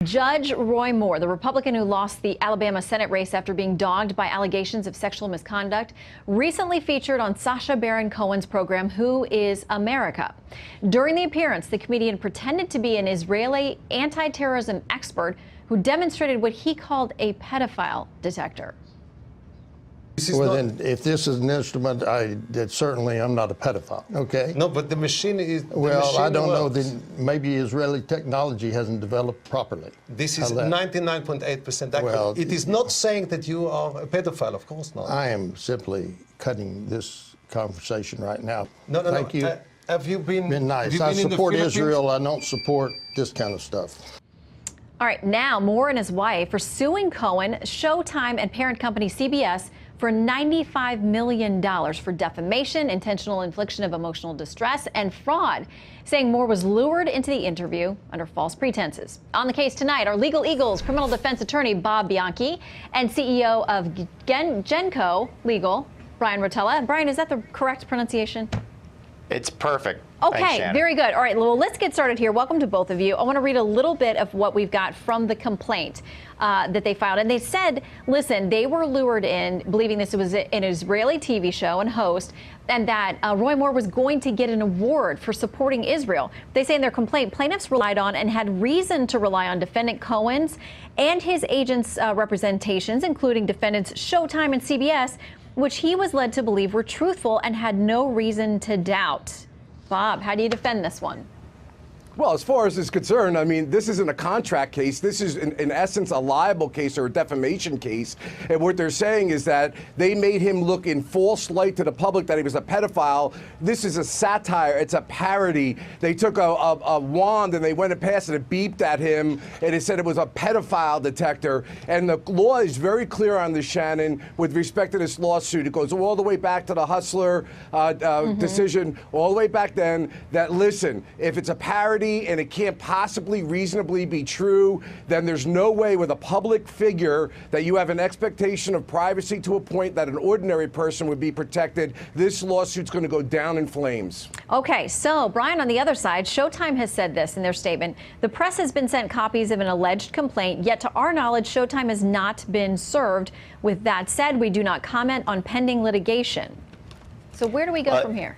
Judge Roy Moore, the Republican who lost the Alabama Senate race after being dogged by allegations of sexual misconduct, recently featured on Sacha Baron Cohen's program, Who is America? During the appearance, the comedian pretended to be an Israeli anti-terrorism expert who demonstrated what he called a pedophile detector. Well, then, if this is an instrument, certainly I'm not a pedophile, okay? No, but the machine is... Well, I don't know. Maybe Israeli technology hasn't developed properly. This is 99.8% accurate. Well, it is not saying that you are a pedophile, of course not. I am simply cutting this conversation right now. No, Thank you. Have you been nice. I support Israel. I don't support this kind of stuff. All right, now Moore and his wife are suing Cohen, Showtime, and parent company CBS for $95 million for defamation, intentional infliction of emotional distress, and fraud, saying Moore was lured into the interview under false pretenses. On the case tonight are Legal Eagles criminal defense attorney Bob Bianchi and CEO of Genco Legal, Brian Rotella. Brian, is that the correct pronunciation? It's perfect. Okay, Thanks, very good. All right, well, let's get started here. Welcome to both of you. I want to read a little bit of what we've got from the complaint that they filed. And they said, listen, they were lured in, believing this was an Israeli TV show and host, and that Roy Moore was going to get an award for supporting Israel. They say in their complaint, plaintiffs relied on and had reason to rely on defendant Cohen's and his agents' representations, including defendants Showtime and CBS, which he was led to believe were truthful and had no reason to doubt. Bob, how do you defend this one? Well, as far as is concerned, I mean, this isn't a contract case. This is, in essence, a libel case or a defamation case. And what they're saying is that they made him look in false light to the public that he was a pedophile. This is a satire. It's a parody. They took a wand and they went and passed it and beeped at him, and it said it was a pedophile detector. And the law is very clear on this, Shannon, with respect to this lawsuit. It goes all the way back to the Hustler decision, all the way back then, that, listen, if it's a parody, and it can't possibly reasonably be true, then there's no way with a public figure that you have an expectation of privacy to a point that an ordinary person would be protected. This lawsuit's going to go down in flames. Okay, so Brian, on the other side, Showtime has said this in their statement. The press has been sent copies of an alleged complaint, yet to our knowledge, Showtime has not been served. With that said, we do not comment on pending litigation. So where do we go from here?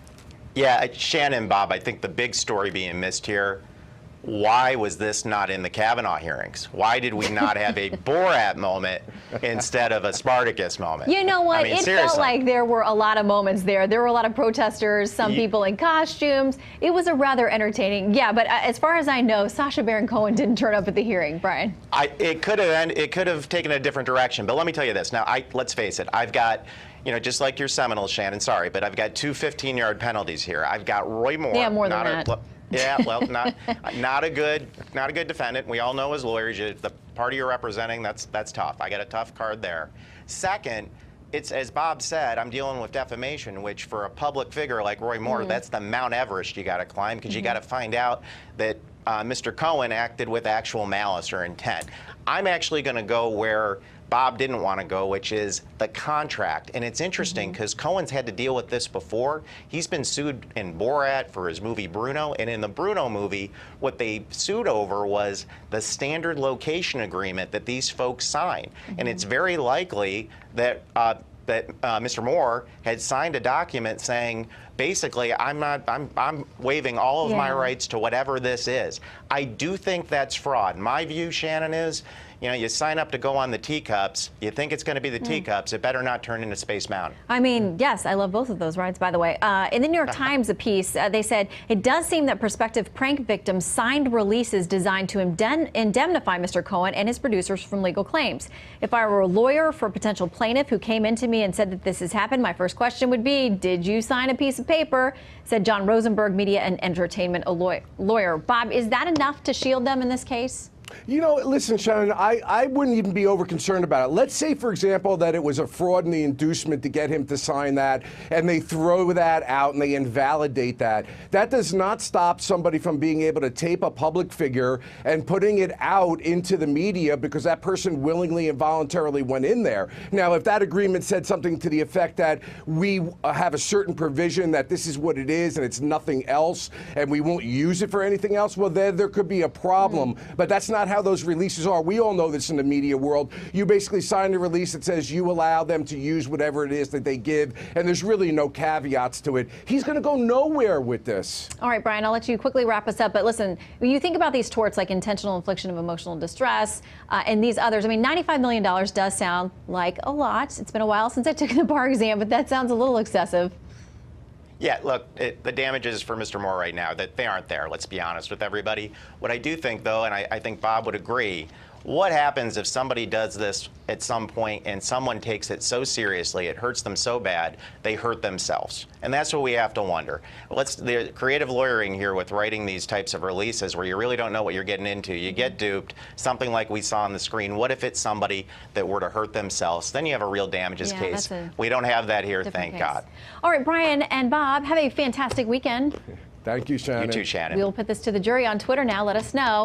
Yeah, Shannon, Bob, I think the big story being missed here, why was this not in the Kavanaugh hearings? Why did we not have a Borat moment instead of a Spartacus moment? You know what? I mean, it seriously. felt like there were a lot of moments there. There were a lot of protesters, some people in costumes. It was a rather entertaining. Yeah, but as far as I know, Sacha Baron Cohen didn't turn up at the hearing, Brian. It could have taken a different direction. But let me tell you this. Now, let's face it. I've got, just like your Seminoles, Shannon, sorry, but I've got two 15-yard penalties here. I've got Roy Moore. Yeah, more than that. Yeah, well, not a good defendant. We all know as lawyers, the party you're representing, that's tough. I got a tough card there. Second, it's, as Bob said, I'm dealing with defamation, which for a public figure like Roy Moore, that's the Mount Everest you got to climb, because you got to find out that Mr. Cohen acted with actual malice or intent. I'm actually going to go where Bob didn't want to go, which is the contract. And it's interesting because Cohen's had to deal with this before. He's been sued in Borat for his movie Bruno. And in the Bruno movie, what they sued over was the standard location agreement that these folks signed. And it's very likely that Mr. Moore had signed a document saying, basically, I'm waiving all of my rights to whatever this is. I do think that's fraud. My view, Shannon, is, you sign up to go on the teacups, you think it's going to be the teacups, it better not turn into Space Mountain. I mean, yes, I love both of those rides, by the way. In the New York Times, a piece, they said, it does seem that prospective prank victims signed releases designed to indemnify Mr. Cohen and his producers from legal claims. If I were a lawyer for a potential plaintiff who came into me and said that this has happened, my first question would be, did you sign a piece of paper? Said John Rosenberg, media and entertainment lawyer. Bob, is that enough to shield them in this case? Listen, Shannon, I wouldn't even be over concerned about it. Let's say, for example, that it was a fraud in the inducement to get him to sign that, and they throw that out and they invalidate that. That does not stop somebody from being able to tape a public figure and putting it out into the media because that person willingly and voluntarily went in there. Now, if that agreement said something to the effect that we have a certain provision that this is what it is and it's nothing else, and we won't use it for anything else, well, then there could be a problem. But that's not not how those releases are. We all know this in the media world. You basically sign a release that says you allow them to use whatever it is that they give, and there's really no caveats to it. He's going to go nowhere with this. All right, Brian, I'll let you quickly wrap us up. But listen, when you think about these torts like intentional infliction of emotional distress and these others, I mean, $95 million does sound like a lot. It's been a while since I took the bar exam, but that sounds a little excessive. Yeah, look, the damages for Mr. Moore right now, that they aren't there, let's be honest with everybody. What I do think, though, and I think Bob would agree, what happens if somebody does this at some point and someone takes it so seriously, it hurts them so bad, they hurt themselves? And that's what we have to wonder. The creative lawyering here with writing these types of releases where you really don't know what you're getting into, you get duped, something like we saw on the screen. What if it's somebody that were to hurt themselves? Then you have a real damages case. We don't have that here, thank God. All right, Brian and Bob, have a fantastic weekend. Thank you, Shannon. You too, Shannon. We'll put this to the jury on Twitter now. Let us know.